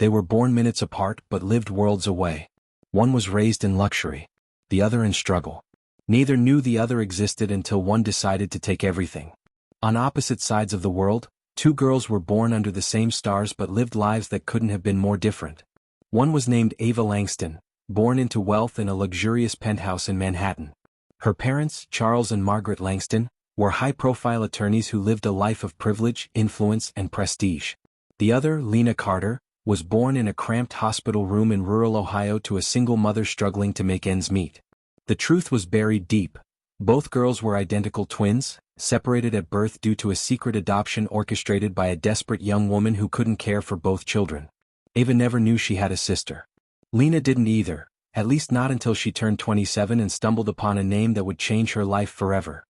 They were born minutes apart but lived worlds away. One was raised in luxury, the other in struggle. Neither knew the other existed until one decided to take everything. On opposite sides of the world, two girls were born under the same stars but lived lives that couldn't have been more different. One was named Ava Langston, born into wealth in a luxurious penthouse in Manhattan. Her parents, Charles and Margaret Langston, were high-profile attorneys who lived a life of privilege, influence, and prestige. The other, Lena Carter, was born in a cramped hospital room in rural Ohio to a single mother struggling to make ends meet. The truth was buried deep. Both girls were identical twins, separated at birth due to a secret adoption orchestrated by a desperate young woman who couldn't care for both children. Ava never knew she had a sister. Lena didn't either, at least not until she turned 27 and stumbled upon a name that would change her life forever.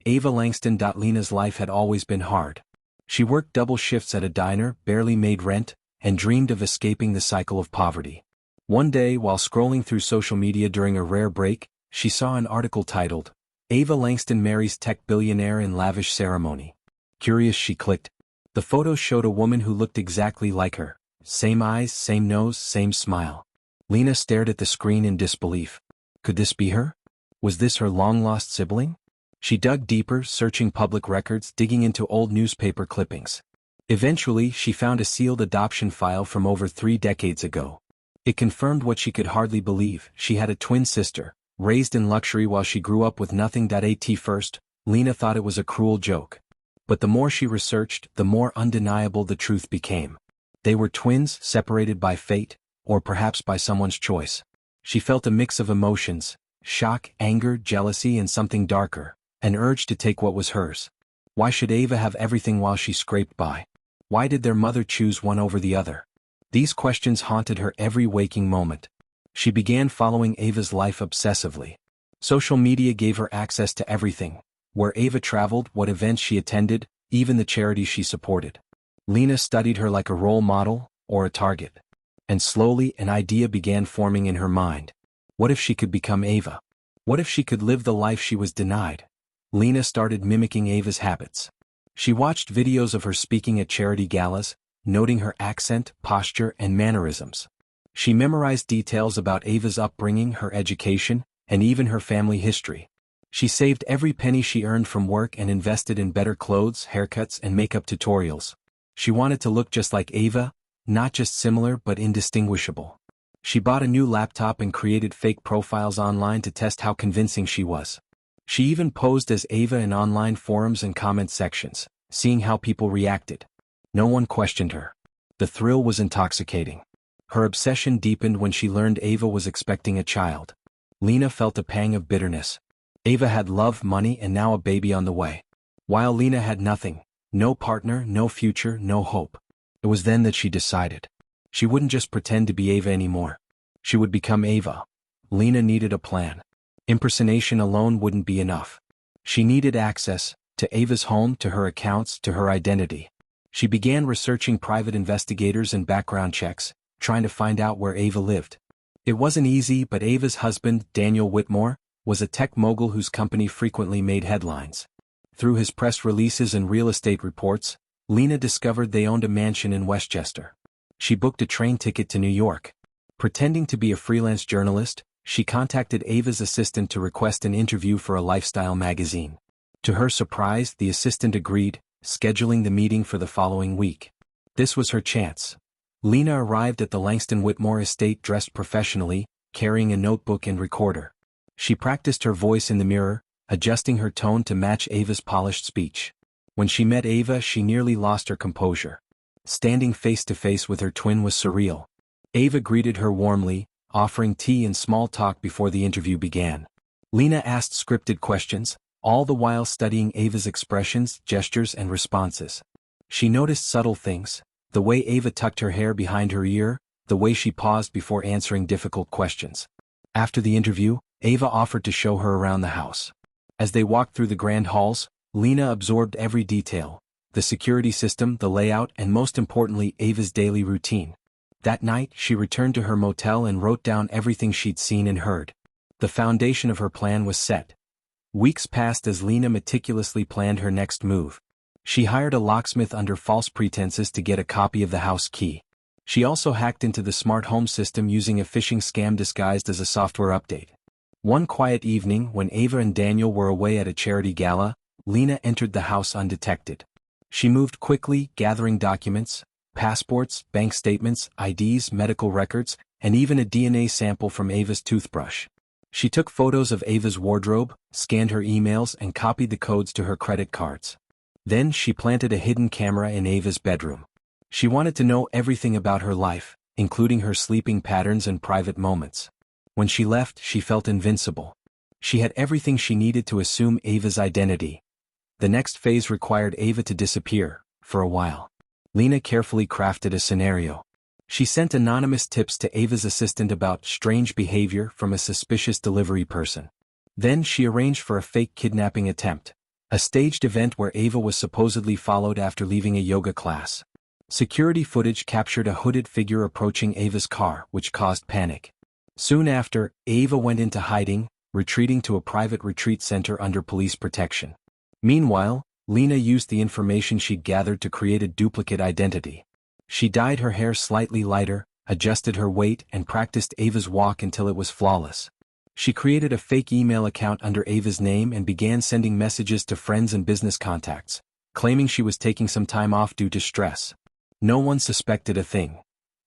Ava Langston. Lena's life had always been hard. She worked double shifts at a diner, barely made rent, and dreamed of escaping the cycle of poverty. One day, while scrolling through social media during a rare break, she saw an article titled, "Ava Langston Marries Tech Billionaire in Lavish Ceremony." Curious, she clicked. The photo showed a woman who looked exactly like her. Same eyes, same nose, same smile. Lena stared at the screen in disbelief. Could this be her? Was this her long-lost sibling? She dug deeper, searching public records, digging into old newspaper clippings. Eventually, she found a sealed adoption file from over 3 decades ago. It confirmed what she could hardly believe. She had a twin sister, raised in luxury while she grew up with nothing. At first, Lena thought it was a cruel joke. But the more she researched, the more undeniable the truth became. They were twins, separated by fate, or perhaps by someone's choice. She felt a mix of emotions: shock, anger, jealousy, and something darker, an urge to take what was hers. Why should Ava have everything while she scraped by? Why did their mother choose one over the other? These questions haunted her every waking moment. She began following Ava's life obsessively. Social media gave her access to everything: where Ava traveled, what events she attended, even the charities she supported. Lena studied her like a role model, or a target. And slowly, an idea began forming in her mind. What if she could become Ava? What if she could live the life she was denied? Lena started mimicking Ava's habits. She watched videos of her speaking at charity galas, noting her accent, posture, and mannerisms. She memorized details about Ava's upbringing, her education, and even her family history. She saved every penny she earned from work and invested in better clothes, haircuts, and makeup tutorials. She wanted to look just like Ava, not just similar but indistinguishable. She bought a new laptop and created fake profiles online to test how convincing she was. She even posed as Ava in online forums and comment sections, seeing how people reacted. No one questioned her. The thrill was intoxicating. Her obsession deepened when she learned Ava was expecting a child. Lena felt a pang of bitterness. Ava had love, money, and now a baby on the way. While Lena had nothing: no partner, no future, no hope. It was then that she decided. She wouldn't just pretend to be Ava anymore. She would become Ava. Lena needed a plan. Impersonation alone wouldn't be enough. She needed access to Ava's home, to her accounts, to her identity. She began researching private investigators and background checks, trying to find out where Ava lived. It wasn't easy, but Ava's husband, Daniel Whitmore, was a tech mogul whose company frequently made headlines. Through his press releases and real estate reports, Lena discovered they owned a mansion in Westchester. She booked a train ticket to New York. Pretending to be a freelance journalist, she contacted Ava's assistant to request an interview for a lifestyle magazine. To her surprise, the assistant agreed, scheduling the meeting for the following week. This was her chance. Lena arrived at the Langston Whitmore estate dressed professionally, carrying a notebook and recorder. She practiced her voice in the mirror, adjusting her tone to match Ava's polished speech. When she met Ava, she nearly lost her composure. Standing face to face with her twin was surreal. Ava greeted her warmly, offering tea and small talk before the interview began. Lena asked scripted questions, all the while studying Ava's expressions, gestures, and responses. She noticed subtle things: the way Ava tucked her hair behind her ear, the way she paused before answering difficult questions. After the interview, Ava offered to show her around the house. As they walked through the grand halls, Lena absorbed every detail: the security system, the layout, and most importantly, Ava's daily routine. That night, she returned to her motel and wrote down everything she'd seen and heard. The foundation of her plan was set. Weeks passed as Lena meticulously planned her next move. She hired a locksmith under false pretenses to get a copy of the house key. She also hacked into the smart home system using a phishing scam disguised as a software update. One quiet evening when Ava and Daniel were away at a charity gala, Lena entered the house undetected. She moved quickly, gathering documents, passports, bank statements, IDs, medical records, and even a DNA sample from Ava's toothbrush. She took photos of Ava's wardrobe, scanned her emails, and copied the codes to her credit cards. Then she planted a hidden camera in Ava's bedroom. She wanted to know everything about her life, including her sleeping patterns and private moments. When she left, she felt invincible. She had everything she needed to assume Ava's identity. The next phase required Ava to disappear, for a while. Lena carefully crafted a scenario. She sent anonymous tips to Ava's assistant about strange behavior from a suspicious delivery person. Then she arranged for a fake kidnapping attempt, a staged event where Ava was supposedly followed after leaving a yoga class. Security footage captured a hooded figure approaching Ava's car, which caused panic. Soon after, Ava went into hiding, retreating to a private retreat center under police protection. Meanwhile, Lena used the information she'd gathered to create a duplicate identity. She dyed her hair slightly lighter, adjusted her weight, and practiced Ava's walk until it was flawless. She created a fake email account under Ava's name and began sending messages to friends and business contacts, claiming she was taking some time off due to stress. No one suspected a thing.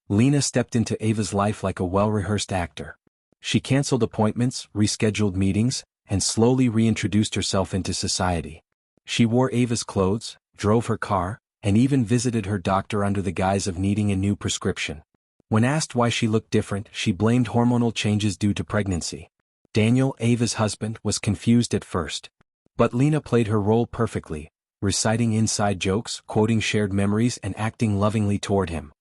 Lena stepped into Ava's life like a well-rehearsed actor. She canceled appointments, rescheduled meetings, and slowly reintroduced herself into society. She wore Ava's clothes, drove her car, and even visited her doctor under the guise of needing a new prescription. When asked why she looked different, she blamed hormonal changes due to pregnancy. Daniel, Ava's husband, was confused at first. But Lena played her role perfectly, reciting inside jokes, quoting shared memories, and acting lovingly toward him.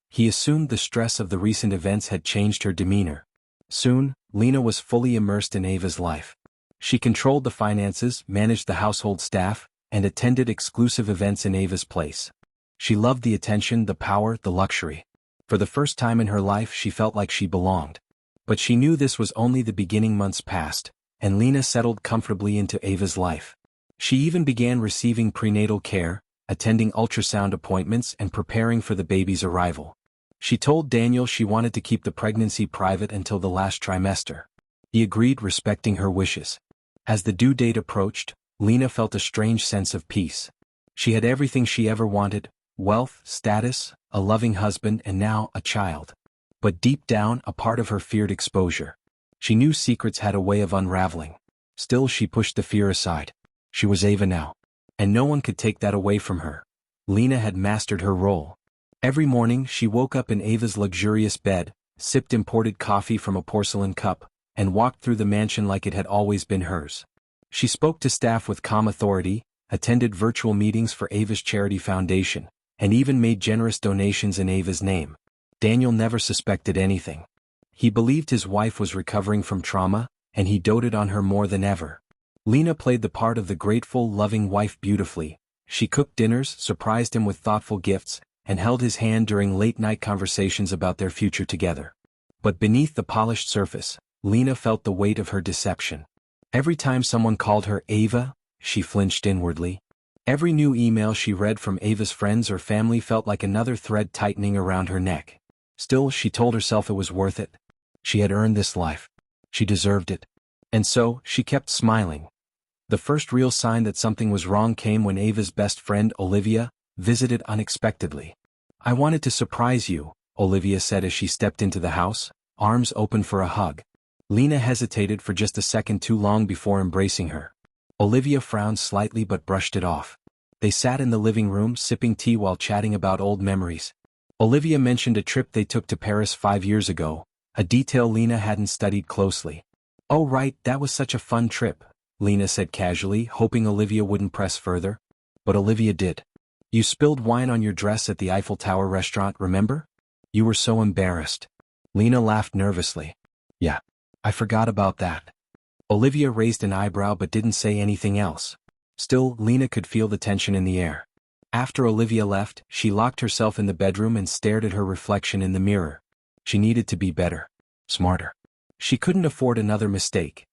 He assumed the stress of the recent events had changed her demeanor. Soon, Lena was fully immersed in Ava's life. She controlled the finances, managed the household staff, and attended exclusive events in Ava's place. She loved the attention, the power, the luxury. For the first time in her life, she felt like she belonged. But she knew this was only the beginning. Months passed, and Lena settled comfortably into Ava's life. She even began receiving prenatal care, attending ultrasound appointments, and preparing for the baby's arrival. She told Daniel she wanted to keep the pregnancy private until the last trimester. He agreed, respecting her wishes. As the due date approached, Lena felt a strange sense of peace. She had everything she ever wanted: wealth, status, a loving husband, and now a child. But deep down, a part of her feared exposure. She knew secrets had a way of unraveling. Still, she pushed the fear aside. She was Ava now, and no one could take that away from her. Lena had mastered her role. Every morning, she woke up in Ava's luxurious bed, sipped imported coffee from a porcelain cup, and walked through the mansion like it had always been hers. She spoke to staff with calm authority, attended virtual meetings for Ava's charity foundation, and even made generous donations in Ava's name. Daniel never suspected anything. He believed his wife was recovering from trauma, and he doted on her more than ever. Lena played the part of the grateful, loving wife beautifully. She cooked dinners, surprised him with thoughtful gifts, and held his hand during late-night conversations about their future together. But beneath the polished surface, Lena felt the weight of her deception. Every time someone called her Ava, she flinched inwardly. Every new email she read from Ava's friends or family felt like another thread tightening around her neck. Still, she told herself it was worth it. She had earned this life. She deserved it. And so, she kept smiling. The first real sign that something was wrong came when Ava's best friend, Olivia, visited unexpectedly. "I wanted to surprise you," Olivia said as she stepped into the house, arms open for a hug. Lena hesitated for just a second too long before embracing her. Olivia frowned slightly but brushed it off. They sat in the living room sipping tea while chatting about old memories. Olivia mentioned a trip they took to Paris 5 years ago, a detail Lena hadn't studied closely. "Oh right, that was such a fun trip," Lena said casually, hoping Olivia wouldn't press further. But Olivia did. "You spilled wine on your dress at the Eiffel Tower restaurant, remember? You were so embarrassed." Lena laughed nervously. "Yeah, I forgot about that." Olivia raised an eyebrow but didn't say anything else. Still, Lena could feel the tension in the air. After Olivia left, she locked herself in the bedroom and stared at her reflection in the mirror. She needed to be better, smarter. She couldn't afford another mistake.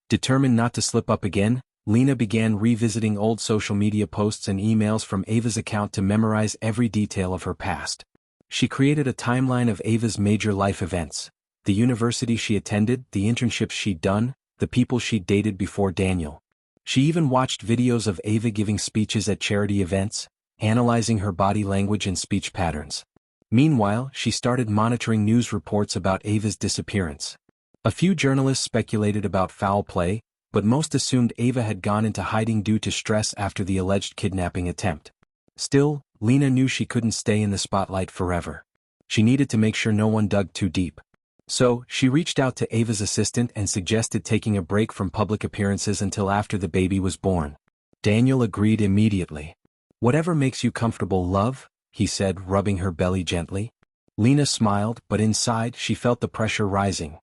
Determined not to slip up again, Lena began revisiting old social media posts and emails from Ava's account to memorize every detail of her past. She created a timeline of Ava's major life events: the university she attended, the internships she'd done, the people she'd dated before Daniel. She even watched videos of Ava giving speeches at charity events, analyzing her body language and speech patterns. Meanwhile, she started monitoring news reports about Ava's disappearance. A few journalists speculated about foul play, but most assumed Ava had gone into hiding due to stress after the alleged kidnapping attempt. Still, Lena knew she couldn't stay in the spotlight forever. She needed to make sure no one dug too deep. So, she reached out to Ava's assistant and suggested taking a break from public appearances until after the baby was born. Daniel agreed immediately. "Whatever makes you comfortable, love," he said, rubbing her belly gently. Lena smiled, but inside she felt the pressure rising.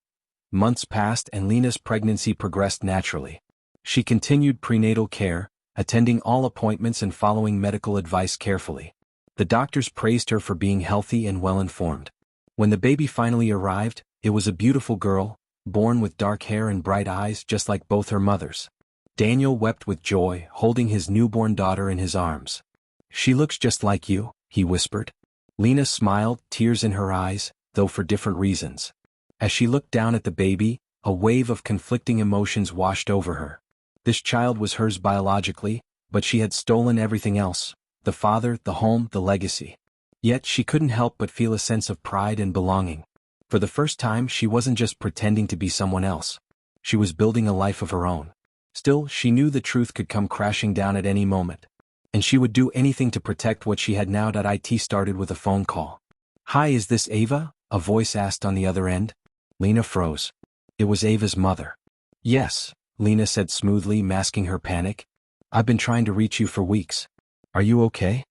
Months passed and Lena's pregnancy progressed naturally. She continued prenatal care, attending all appointments and following medical advice carefully. The doctors praised her for being healthy and well-informed. When the baby finally arrived, it was a beautiful girl, born with dark hair and bright eyes just like both her mothers. Daniel wept with joy, holding his newborn daughter in his arms. "She looks just like you," he whispered. Lena smiled, tears in her eyes, though for different reasons. As she looked down at the baby, a wave of conflicting emotions washed over her. This child was hers biologically, but she had stolen everything else: the father, the home, the legacy. Yet she couldn't help but feel a sense of pride and belonging. For the first time, she wasn't just pretending to be someone else. She was building a life of her own. Still, she knew the truth could come crashing down at any moment. And she would do anything to protect what she had now. It started with a phone call. "Hi, is this Ava?" a voice asked on the other end. Lena froze. It was Ava's mother. "Yes," Lena said smoothly, masking her panic. "I've been trying to reach you for weeks. Are you okay?"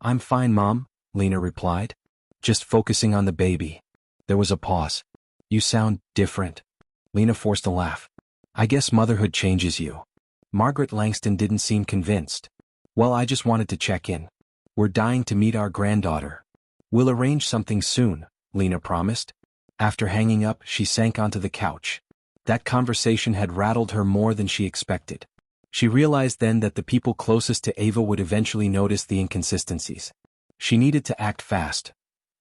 "I'm fine, Mom," Lena replied. "Just focusing on the baby." There was a pause. "You sound different." Lena forced a laugh. "I guess motherhood changes you." Margaret Langston didn't seem convinced. "Well, I just wanted to check in. We're dying to meet our granddaughter." "We'll arrange something soon," Lena promised. After hanging up, she sank onto the couch. That conversation had rattled her more than she expected. She realized then that the people closest to Ava would eventually notice the inconsistencies. She needed to act fast.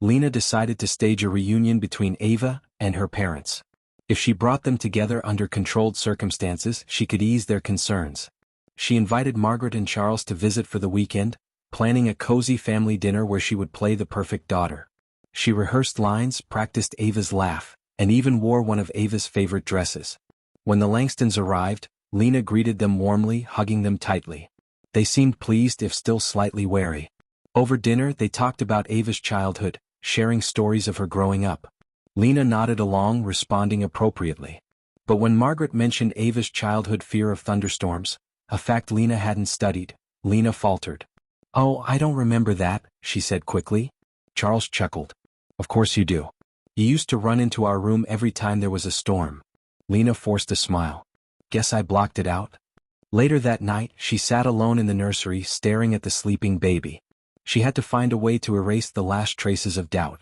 Lena decided to stage a reunion between Ava and her parents. If she brought them together under controlled circumstances, she could ease their concerns. She invited Margaret and Charles to visit for the weekend, planning a cozy family dinner where she would play the perfect daughter. She rehearsed lines, practiced Ava's laugh, and even wore one of Ava's favorite dresses. When the Langstons arrived, Lena greeted them warmly, hugging them tightly. They seemed pleased if still slightly wary. Over dinner they talked about Ava's childhood, sharing stories of her growing up. Lena nodded along, responding appropriately. But when Margaret mentioned Ava's childhood fear of thunderstorms, a fact Lena hadn't studied, Lena faltered. "Oh, I don't remember that," she said quickly. Charles chuckled. "Of course you do. You used to run into our room every time there was a storm." Lena forced a smile. "Guess I blocked it out." Later that night, she sat alone in the nursery, staring at the sleeping baby. She had to find a way to erase the last traces of doubt.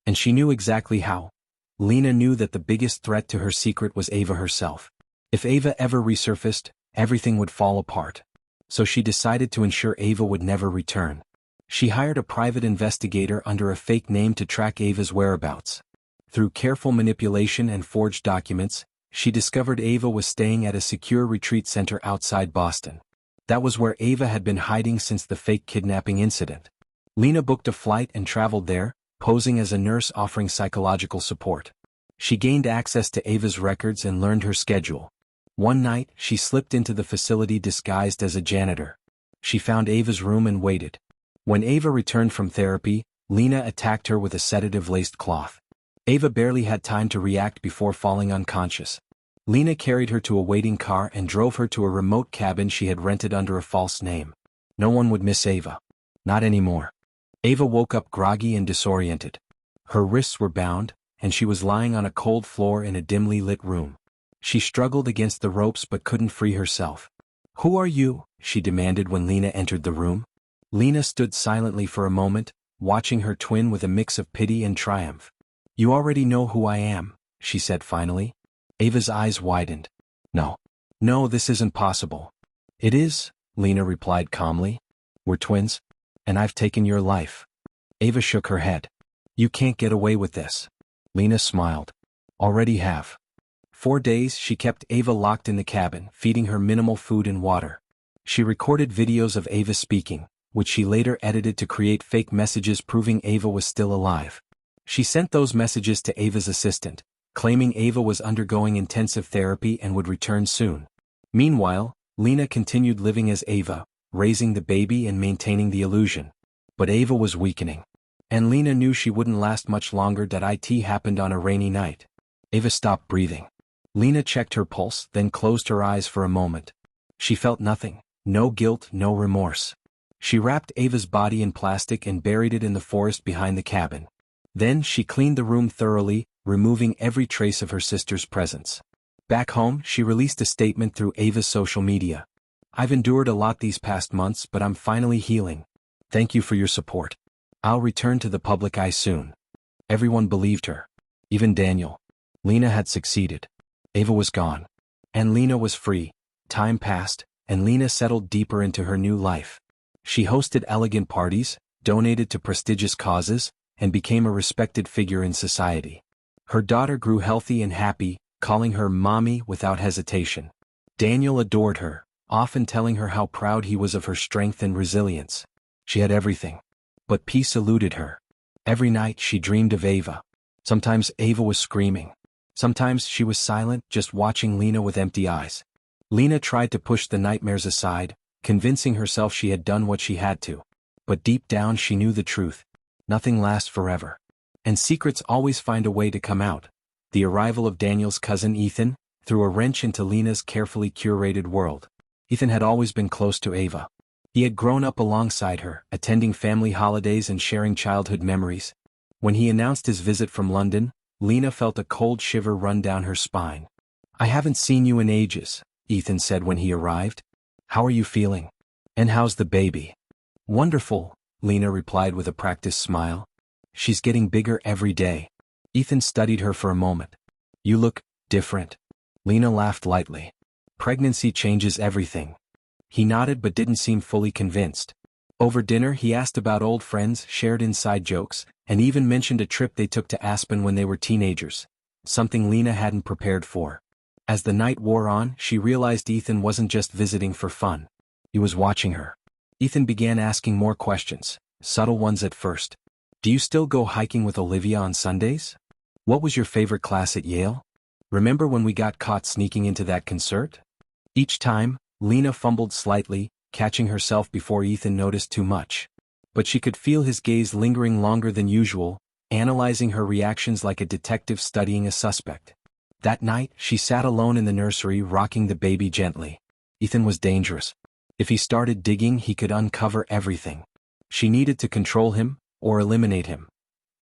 And she knew exactly how. Lena knew that the biggest threat to her secret was Ava herself. If Ava ever resurfaced, everything would fall apart. So she decided to ensure Ava would never return. She hired a private investigator under a fake name to track Ava's whereabouts. Through careful manipulation and forged documents, she discovered Ava was staying at a secure retreat center outside Boston. That was where Ava had been hiding since the fake kidnapping incident. Lena booked a flight and traveled there, posing as a nurse offering psychological support. She gained access to Ava's records and learned her schedule. One night, she slipped into the facility disguised as a janitor. She found Ava's room and waited. When Ava returned from therapy, Lena attacked her with a sedative-laced cloth. Ava barely had time to react before falling unconscious. Lena carried her to a waiting car and drove her to a remote cabin she had rented under a false name. No one would miss Ava. Not anymore. Ava woke up groggy and disoriented. Her wrists were bound, and she was lying on a cold floor in a dimly lit room. She struggled against the ropes but couldn't free herself. "Who are you?" she demanded when Lena entered the room. Lena stood silently for a moment, watching her twin with a mix of pity and triumph. "You already know who I am," she said finally. Ava's eyes widened. "No. No, this isn't possible." "It is," Lena replied calmly. "We're twins. And I've taken your life." Ava shook her head. You can't get away with this. Lena smiled. Already have. 4 days she kept Ava locked in the cabin, feeding her minimal food and water. She recorded videos of Ava speaking, which she later edited to create fake messages proving Ava was still alive. She sent those messages to Ava's assistant, claiming Ava was undergoing intensive therapy and would return soon. Meanwhile, Lena continued living as Ava, raising the baby and maintaining the illusion. But Ava was weakening. And Lena knew she wouldn't last much longer. It happened on a rainy night. Ava stopped breathing. Lena checked her pulse, then closed her eyes for a moment. She felt nothing, no guilt, no remorse. She wrapped Ava's body in plastic and buried it in the forest behind the cabin. Then she cleaned the room thoroughly, removing every trace of her sister's presence. Back home, she released a statement through Ava's social media. I've endured a lot these past months, but I'm finally healing. Thank you for your support. I'll return to the public eye soon. Everyone believed her. Even Daniel. Lena had succeeded. Ava was gone. And Lena was free. Time passed, and Lena settled deeper into her new life. She hosted elegant parties, donated to prestigious causes, and became a respected figure in society. Her daughter grew healthy and happy, calling her mommy without hesitation. Daniel adored her, often telling her how proud he was of her strength and resilience. She had everything. But peace eluded her. Every night she dreamed of Ava. Sometimes Ava was screaming. Sometimes she was silent, just watching Lena with empty eyes. Lena tried to push the nightmares aside, convincing herself she had done what she had to. But deep down she knew the truth. Nothing lasts forever. And secrets always find a way to come out. The arrival of Daniel's cousin Ethan threw a wrench into Lena's carefully curated world. Ethan had always been close to Ava. He had grown up alongside her, attending family holidays and sharing childhood memories. When he announced his visit from London, Lena felt a cold shiver run down her spine. I haven't seen you in ages, Ethan said when he arrived. How are you feeling? And how's the baby? Wonderful, Lena replied with a practiced smile. She's getting bigger every day. Ethan studied her for a moment. You look different. Lena laughed lightly. Pregnancy changes everything. He nodded but didn't seem fully convinced. Over dinner he asked about old friends, shared inside jokes, and even mentioned a trip they took to Aspen when they were teenagers. Something Lena hadn't prepared for. As the night wore on, she realized Ethan wasn't just visiting for fun. He was watching her. Ethan began asking more questions, subtle ones at first. Do you still go hiking with Olivia on Sundays? What was your favorite class at Yale? Remember when we got caught sneaking into that concert? Each time, Lena fumbled slightly, catching herself before Ethan noticed too much. But she could feel his gaze lingering longer than usual, analyzing her reactions like a detective studying a suspect. That night, she sat alone in the nursery rocking the baby gently. Ethan was dangerous. If he started digging, he could uncover everything. She needed to control him, or eliminate him.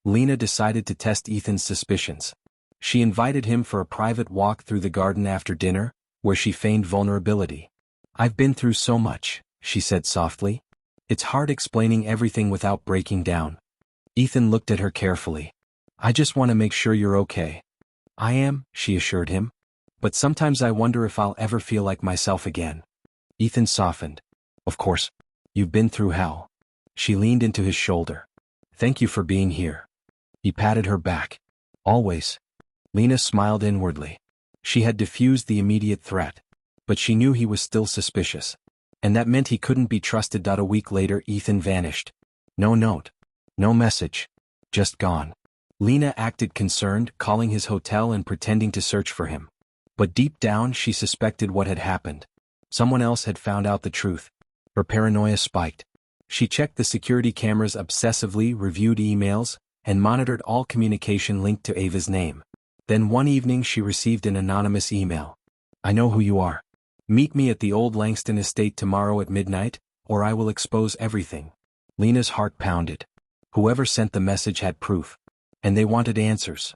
Lena decided to test Ethan's suspicions. She invited him for a private walk through the garden after dinner, where she feigned vulnerability. I've been through so much, she said softly. It's hard explaining everything without breaking down. Ethan looked at her carefully. I just want to make sure you're okay. I am, she assured him. But sometimes I wonder if I'll ever feel like myself again. Ethan softened. Of course. You've been through hell. She leaned into his shoulder. Thank you for being here. He patted her back. Always. Lena smiled inwardly. She had diffused the immediate threat. But she knew he was still suspicious. And that meant he couldn't be trusted. A week later, Ethan vanished. No note. No message. Just gone. Lena acted concerned, calling his hotel and pretending to search for him. But deep down, she suspected what had happened. Someone else had found out the truth. Her paranoia spiked. She checked the security cameras obsessively, reviewed emails, and monitored all communication linked to Ava's name. Then one evening she received an anonymous email. I know who you are. Meet me at the old Langston estate tomorrow at midnight, or I will expose everything. Lena's heart pounded. Whoever sent the message had proof. And they wanted answers.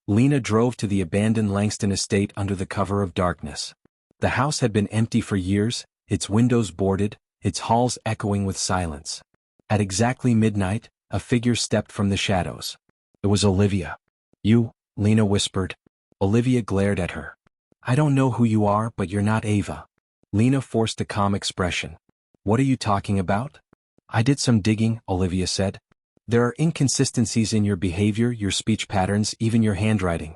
Lena drove to the abandoned Langston estate under the cover of darkness. The house had been empty for years, its windows boarded, its halls echoing with silence. At exactly midnight, a figure stepped from the shadows. It was Olivia. You, Lena whispered. Olivia glared at her. I don't know who you are, but you're not Ava. Lena forced a calm expression. What are you talking about? I did some digging, Olivia said. There are inconsistencies in your behavior, your speech patterns, even your handwriting.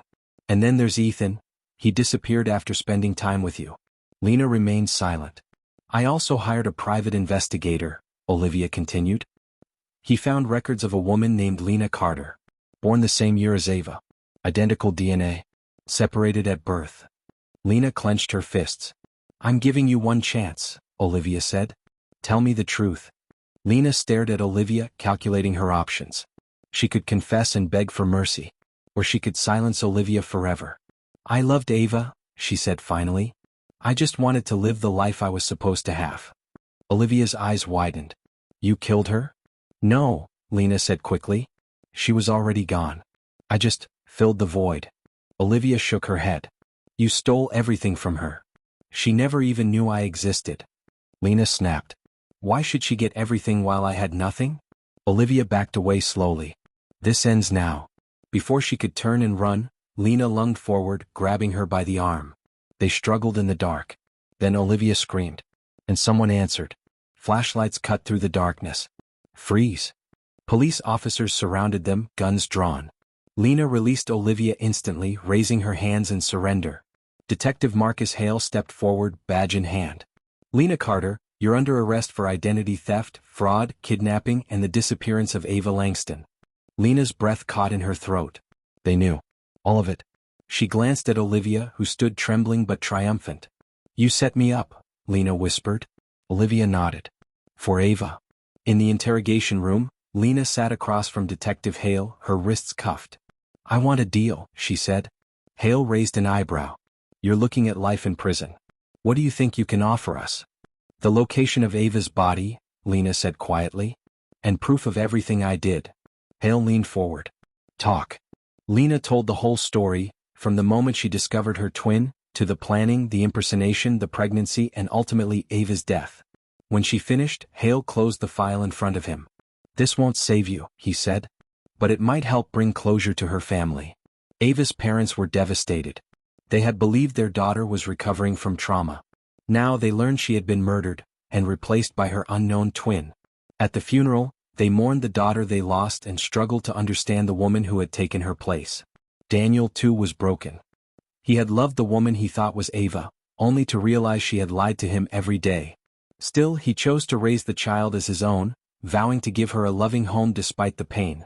And then there's Ethan. He disappeared after spending time with you. Lena remained silent. I also hired a private investigator, Olivia continued. He found records of a woman named Lena Carter, born the same year as Ava. Identical DNA. Separated at birth. Lena clenched her fists. I'm giving you one chance, Olivia said. Tell me the truth. Lena stared at Olivia, calculating her options. She could confess and beg for mercy, or she could silence Olivia forever. I loved Ava, she said finally. I just wanted to live the life I was supposed to have. Olivia's eyes widened. You killed her? No, Lena said quickly. She was already gone. I just filled the void. Olivia shook her head. You stole everything from her. She never even knew I existed. Lena snapped. Why should she get everything while I had nothing? Olivia backed away slowly. This ends now. Before she could turn and run, Lena lunged forward, grabbing her by the arm. They struggled in the dark. Then Olivia screamed. And someone answered. Flashlights cut through the darkness. Freeze. Police officers surrounded them, guns drawn. Lena released Olivia instantly, raising her hands in surrender. Detective Marcus Hale stepped forward, badge in hand. Lena Carter, you're under arrest for identity theft, fraud, kidnapping, and the disappearance of Ava Langston. Lena's breath caught in her throat. They knew. All of it. She glanced at Olivia, who stood trembling but triumphant. You set me up, Lena whispered. Olivia nodded. For Ava. In the interrogation room, Lena sat across from Detective Hale, her wrists cuffed. I want a deal, she said. Hale raised an eyebrow. You're looking at life in prison. What do you think you can offer us? The location of Ava's body, Lena said quietly. And proof of everything I did. Hale leaned forward. Talk. Lena told the whole story, from the moment she discovered her twin, to the planning, the impersonation, the pregnancy, and ultimately Ava's death. When she finished, Hale closed the file in front of him. This won't save you, he said. But it might help bring closure to her family. Ava's parents were devastated. They had believed their daughter was recovering from trauma. Now they learned she had been murdered, and replaced by her unknown twin. At the funeral, they mourned the daughter they lost and struggled to understand the woman who had taken her place. Daniel, too, was broken. He had loved the woman he thought was Ava, only to realize she had lied to him every day. Still, he chose to raise the child as his own, vowing to give her a loving home despite the pain.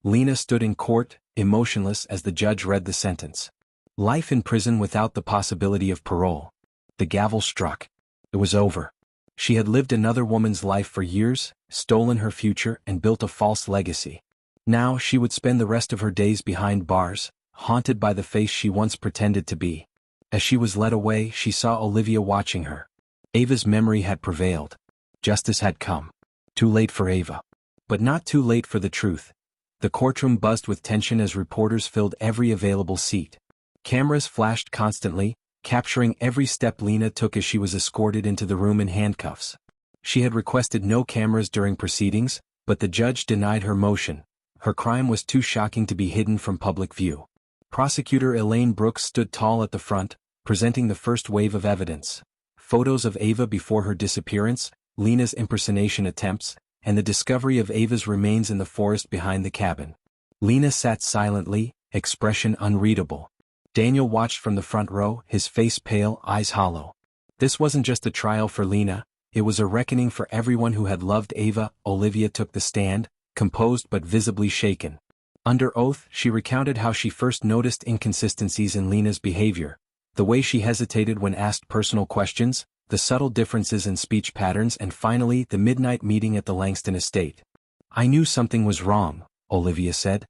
Lena stood in court, emotionless as the judge read the sentence. Life in prison without the possibility of parole. The gavel struck. It was over. She had lived another woman's life for years, stolen her future, and built a false legacy. Now she would spend the rest of her days behind bars, haunted by the face she once pretended to be. As she was led away, she saw Olivia watching her. Ava's memory had prevailed. Justice had come. Too late for Ava. But not too late for the truth. The courtroom buzzed with tension as reporters filled every available seat. Cameras flashed constantly, capturing every step Lena took as she was escorted into the room in handcuffs. She had requested no cameras during proceedings, but the judge denied her motion. Her crime was too shocking to be hidden from public view. Prosecutor Elaine Brooks stood tall at the front, presenting the first wave of evidence. Photos of Ava before her disappearance, Lena's impersonation attempts, and the discovery of Ava's remains in the forest behind the cabin. Lena sat silently, expression unreadable. Daniel watched from the front row, his face pale, eyes hollow. This wasn't just a trial for Lena, it was a reckoning for everyone who had loved Ava. Olivia took the stand, composed but visibly shaken. Under oath, she recounted how she first noticed inconsistencies in Lena's behavior, the way she hesitated when asked personal questions, the subtle differences in speech patterns, and finally the midnight meeting at the Langston estate. I knew something was wrong, Olivia said.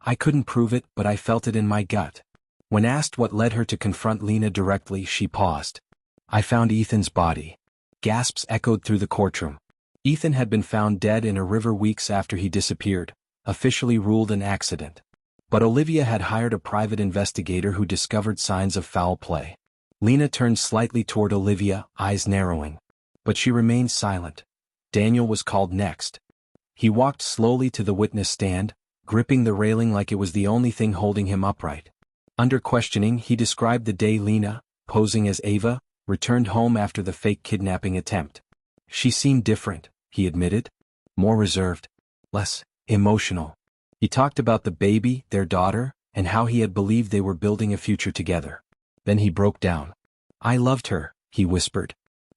I couldn't prove it, but I felt it in my gut. When asked what led her to confront Lena directly, she paused. I found Ethan's body. Gasps echoed through the courtroom. Ethan had been found dead in a river weeks after he disappeared, officially ruled an accident. But Olivia had hired a private investigator who discovered signs of foul play. Lena turned slightly toward Olivia, eyes narrowing. But she remained silent. Daniel was called next. He walked slowly to the witness stand, gripping the railing like it was the only thing holding him upright. Under questioning, he described the day Lena, posing as Ava, returned home after the fake kidnapping attempt. She seemed different, he admitted. More reserved. Less emotional. He talked about the baby, their daughter, and how he had believed they were building a future together. Then he broke down. I loved her, he whispered.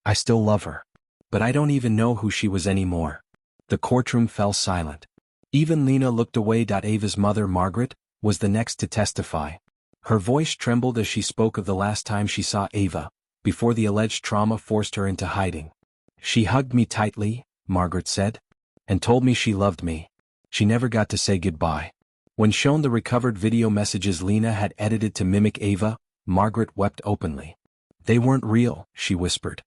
I still love her. But I don't even know who she was anymore. The courtroom fell silent. Even Lena looked away. Ava's mother, Margaret, was the next to testify. Her voice trembled as she spoke of the last time she saw Ava, before the alleged trauma forced her into hiding. She hugged me tightly, Margaret said, and told me she loved me. She never got to say goodbye. When shown the recovered video messages Lena had edited to mimic Ava, Margaret wept openly. They weren't real, she whispered.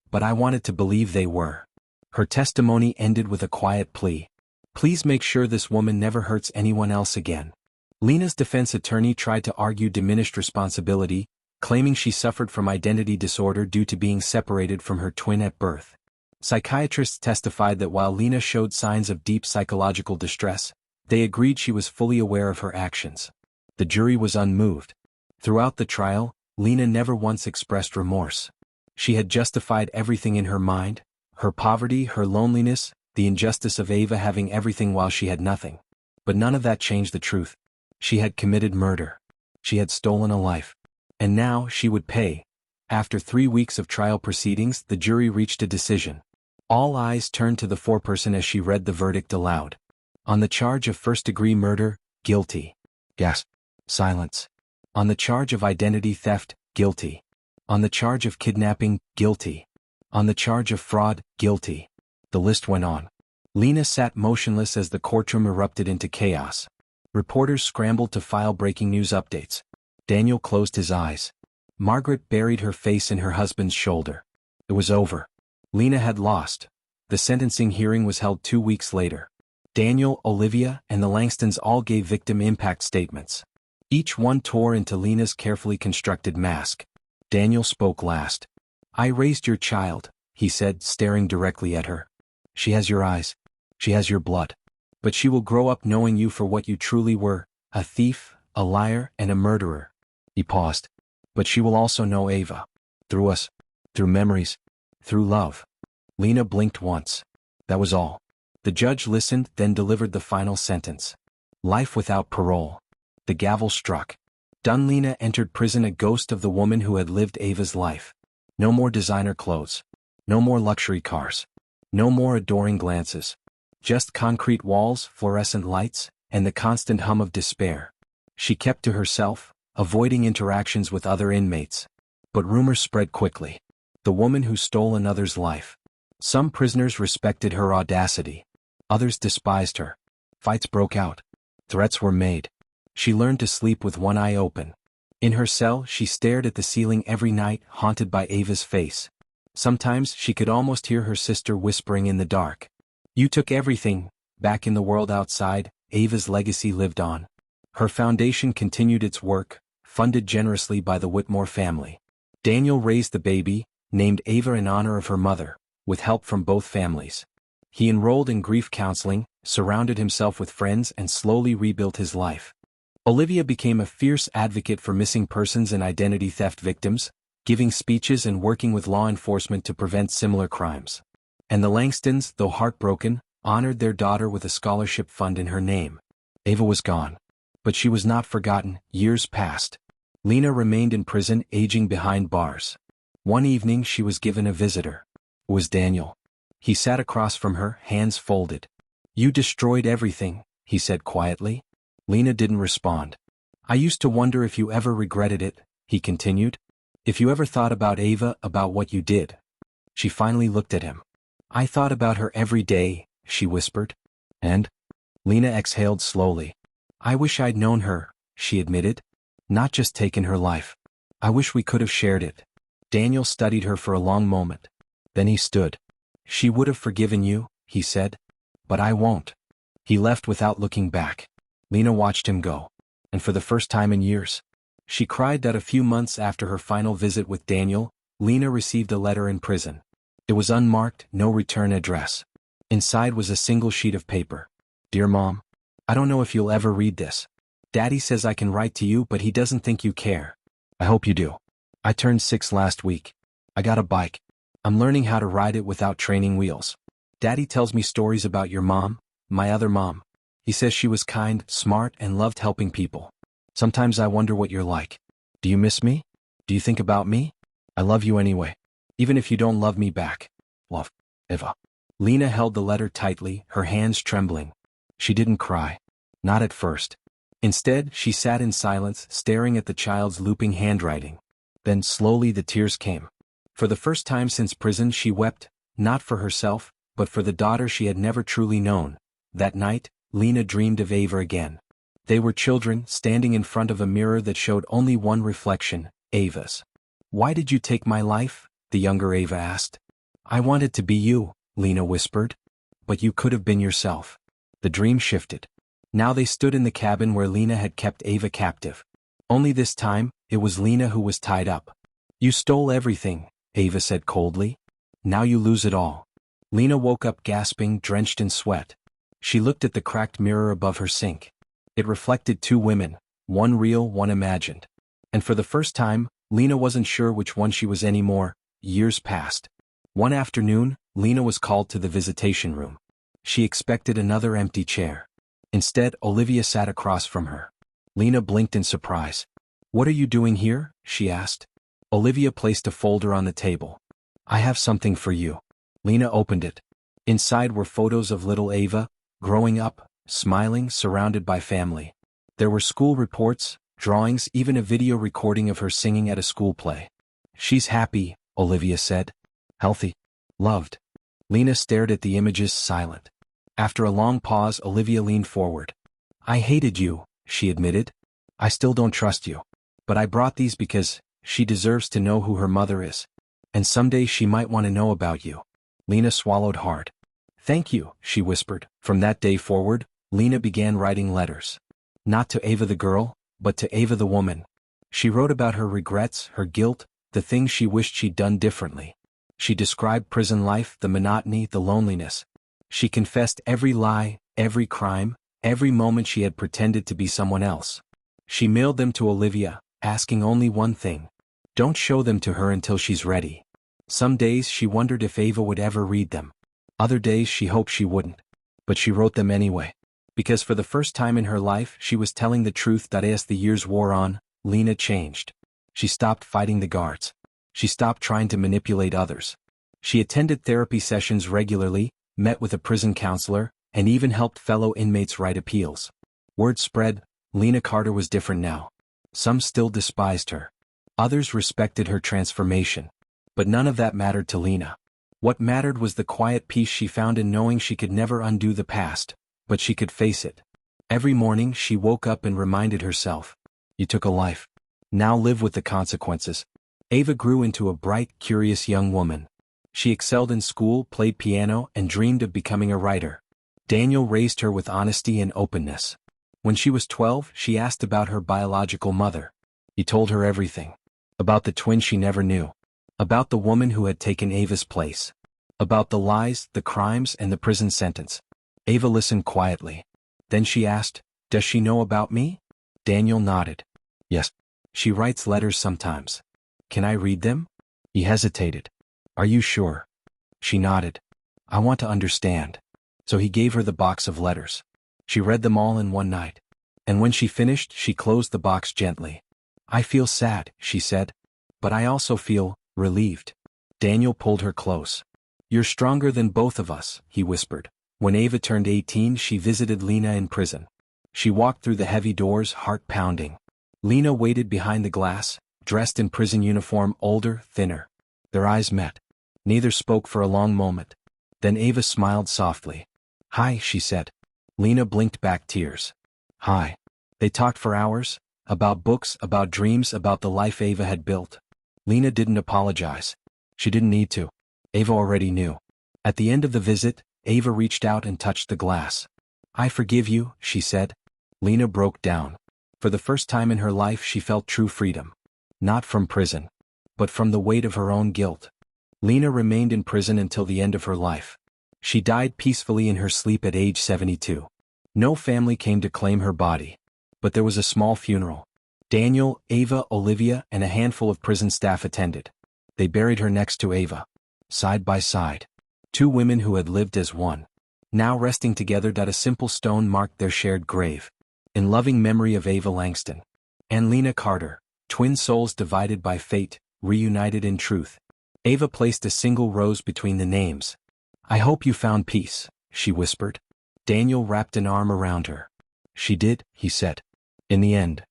But I wanted to believe they were. Her testimony ended with a quiet plea. Please make sure this woman never hurts anyone else again. Lena's defense attorney tried to argue diminished responsibility, claiming she suffered from identity disorder due to being separated from her twin at birth. Psychiatrists testified that while Lena showed signs of deep psychological distress, they agreed she was fully aware of her actions. The jury was unmoved. Throughout the trial, Lena never once expressed remorse. She had justified everything in her mind: her poverty, her loneliness, the injustice of Ava having everything while she had nothing. But none of that changed the truth. She had committed murder. She had stolen a life. And now she would pay. After 3 weeks of trial proceedings, the jury reached a decision. All eyes turned to the foreperson as she read the verdict aloud. On the charge of first-degree murder, guilty. Gasp. Silence. On the charge of identity theft, guilty. On the charge of kidnapping, guilty. On the charge of fraud, guilty. The list went on. Lena sat motionless as the courtroom erupted into chaos. Reporters scrambled to file breaking news updates. Daniel closed his eyes. Margaret buried her face in her husband's shoulder. It was over. Lena had lost. The sentencing hearing was held 2 weeks later. Daniel, Olivia, and the Langstons all gave victim impact statements. Each one tore into Lena's carefully constructed mask. Daniel spoke last. I raised your child, he said, staring directly at her. She has your eyes. She has your blood. But she will grow up knowing you for what you truly were: a thief, a liar, and a murderer. He paused. But she will also know Ava. Through us. Through memories. Through love. Lena blinked once. That was all. The judge listened, then delivered the final sentence. Life without parole. The gavel struck. Done. Lena entered prison a ghost of the woman who had lived Ava's life. No more designer clothes. No more luxury cars. No more adoring glances. Just concrete walls, fluorescent lights, and the constant hum of despair. She kept to herself, avoiding interactions with other inmates. But rumors spread quickly. The woman who stole another's life. Some prisoners respected her audacity. Others despised her. Fights broke out. Threats were made. She learned to sleep with one eye open. In her cell, she stared at the ceiling every night, haunted by Ava's face. Sometimes she could almost hear her sister whispering in the dark. You took everything. Back in the world outside, Ava's legacy lived on. Her foundation continued its work, funded generously by the Whitmore family. Daniel raised the baby, named Ava in honor of her mother, with help from both families. He enrolled in grief counseling, surrounded himself with friends, and slowly rebuilt his life. Olivia became a fierce advocate for missing persons and identity theft victims, giving speeches and working with law enforcement to prevent similar crimes. And the Langstons, though heartbroken, honored their daughter with a scholarship fund in her name. Ava was gone. But she was not forgotten. Years passed. Lena remained in prison, aging behind bars. One evening she was given a visitor. It was Daniel. He sat across from her, hands folded. You destroyed everything, he said quietly. Lena didn't respond. I used to wonder if you ever regretted it, he continued. If you ever thought about Ava, about what you did. She finally looked at him. I thought about her every day, she whispered. And? Lena exhaled slowly. I wish I'd known her, she admitted. Not just taken her life. I wish we could have shared it. Daniel studied her for a long moment. Then he stood. She would have forgiven you, he said. But I won't. He left without looking back. Lena watched him go. And for the first time in years, she cried that a few months after her final visit with Daniel, Lena received a letter in prison. It was unmarked, no return address. Inside was a single sheet of paper. Dear Mom, I don't know if you'll ever read this. Daddy says I can write to you, but he doesn't think you care. I hope you do. I turned 6 last week. I got a bike. I'm learning how to ride it without training wheels. Daddy tells me stories about your mom, my other mom. He says she was kind, smart, and loved helping people. Sometimes I wonder what you're like. Do you miss me? Do you think about me? I love you anyway. Even if you don't love me back. Love, Ava. Lena held the letter tightly, her hands trembling. She didn't cry. Not at first. Instead, she sat in silence, staring at the child's looping handwriting. Then slowly the tears came. For the first time since prison she wept, not for herself, but for the daughter she had never truly known. That night, Lena dreamed of Ava again. They were children, standing in front of a mirror that showed only one reflection, Ava's. "Why did you take my life?" the younger Ava asked. "I wanted to be you," Lena whispered. "But you could have been yourself." The dream shifted. Now they stood in the cabin where Lena had kept Ava captive. Only this time, it was Lena who was tied up. "You stole everything," Ava said coldly. "Now you lose it all." Lena woke up gasping, drenched in sweat. She looked at the cracked mirror above her sink. It reflected two women, one real, one imagined. And for the first time, Lena wasn't sure which one she was anymore. Years passed. One afternoon, Lena was called to the visitation room. She expected another empty chair. Instead, Olivia sat across from her. Lena blinked in surprise. "What are you doing here?" she asked. Olivia placed a folder on the table. "I have something for you." Lena opened it. Inside were photos of little Ava, growing up, smiling, surrounded by family. There were school reports, drawings, even a video recording of her singing at a school play. "She's happy," Olivia said. "Healthy. Loved." Lena stared at the images, silent. After a long pause, Olivia leaned forward. "I hated you," she admitted. "I still don't trust you. But I brought these because she deserves to know who her mother is. And someday she might want to know about you." Lena swallowed hard. "Thank you," she whispered. From that day forward, Lena began writing letters. Not to Ava the girl, but to Ava the woman. She wrote about her regrets, her guilt, the things she wished she'd done differently. She described prison life, the monotony, the loneliness. She confessed every lie, every crime, every moment she had pretended to be someone else. She mailed them to Olivia, asking only one thing. Don't show them to her until she's ready. Some days she wondered if Ava would ever read them. Other days she hoped she wouldn't. But she wrote them anyway. Because for the first time in her life she was telling the truth that as the years wore on, Lena changed. She stopped fighting the guards. She stopped trying to manipulate others. She attended therapy sessions regularly, met with a prison counselor, and even helped fellow inmates write appeals. Word spread, Lena Carter was different now. Some still despised her. Others respected her transformation. But none of that mattered to Lena. What mattered was the quiet peace she found in knowing she could never undo the past, but she could face it. Every morning she woke up and reminded herself, "You took a life. Now live with the consequences." Ava grew into a bright, curious young woman. She excelled in school, played piano, and dreamed of becoming a writer. Daniel raised her with honesty and openness. When she was 12, she asked about her biological mother. He told her everything. About the twin she never knew. About the woman who had taken Ava's place. About the lies, the crimes, and the prison sentence. Ava listened quietly. Then she asked, "Does she know about me?" Daniel nodded. "Yes. She writes letters sometimes." "Can I read them?" He hesitated. "Are you sure?" She nodded. "I want to understand." So he gave her the box of letters. She read them all in one night. And when she finished, she closed the box gently. "I feel sad," she said. "But I also feel relieved." Daniel pulled her close. "You're stronger than both of us," he whispered. When Ava turned 18, she visited Lena in prison. She walked through the heavy doors, heart pounding. Lena waited behind the glass, dressed in prison uniform, older, thinner. Their eyes met. Neither spoke for a long moment. Then Ava smiled softly. "Hi," she said. Lena blinked back tears. "Hi." They talked for hours, about books, about dreams, about the life Ava had built. Lena didn't apologize. She didn't need to. Ava already knew. At the end of the visit, Ava reached out and touched the glass. "I forgive you," she said. Lena broke down. For the first time in her life she felt true freedom. Not from prison, but from the weight of her own guilt. Lena remained in prison until the end of her life. She died peacefully in her sleep at age 72. No family came to claim her body. But there was a small funeral. Daniel, Ava, Olivia, and a handful of prison staff attended. They buried her next to Ava. Side by side. Two women who had lived as one. now resting together. A simple stone marked their shared grave. In loving memory of Ava Langston and Lena Carter, twin souls divided by fate, reunited in truth. Ava placed a single rose between the names. "I hope you found peace," she whispered. Daniel wrapped an arm around her. "She did," he said. In the end.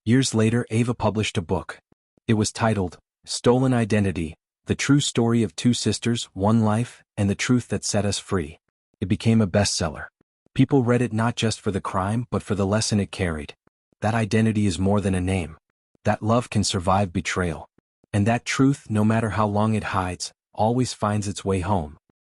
Years later, Ava published a book. It was titled, Stolen Identity, The True Story of Two Sisters, One Life, and the Truth That Set Us Free. It became a bestseller. People read it not just for the crime but for the lesson it carried. That identity is more than a name. That love can survive betrayal. And that truth, no matter how long it hides, always finds its way home.